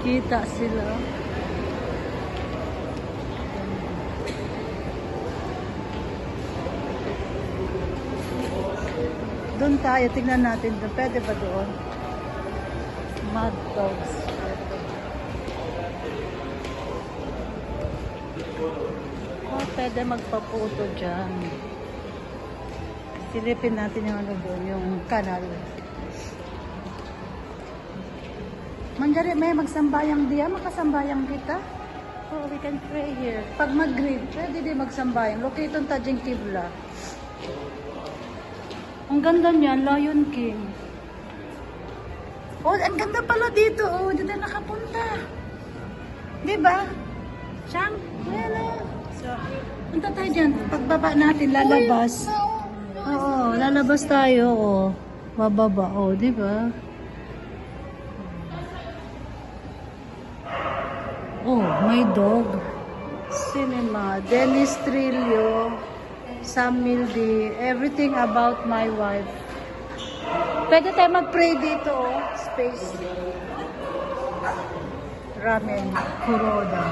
Kita sila. Doon tayo, tingnan natin doon. Pwede ba doon? Mad dogs. Oh, pwede magpaputo dyan. Silipin natin yung ano doon, yung kanal. Manjari, may magsambayang diya, makasambayang kita. Oh, we can pray here. Pag mag-grade, pwede di magsambayang. Locaton Tajing Kibla. Ang ganda niyan, Lion King. Oh, ang ganda pala dito. Oh, dito nakapunta. Diba? Siyang? Yan o. So, punta tayo dyan. Pagbaba natin, lalabas. Oo, lalabas tayo. Oh. Bababa. Oh, diba? Oh, my dog. Cinema. Dennis Trillo. Sam Mildy. Everything about my wife. Pwede tayo mag-pray dito. Oh. Space. Ramen. Kuroda.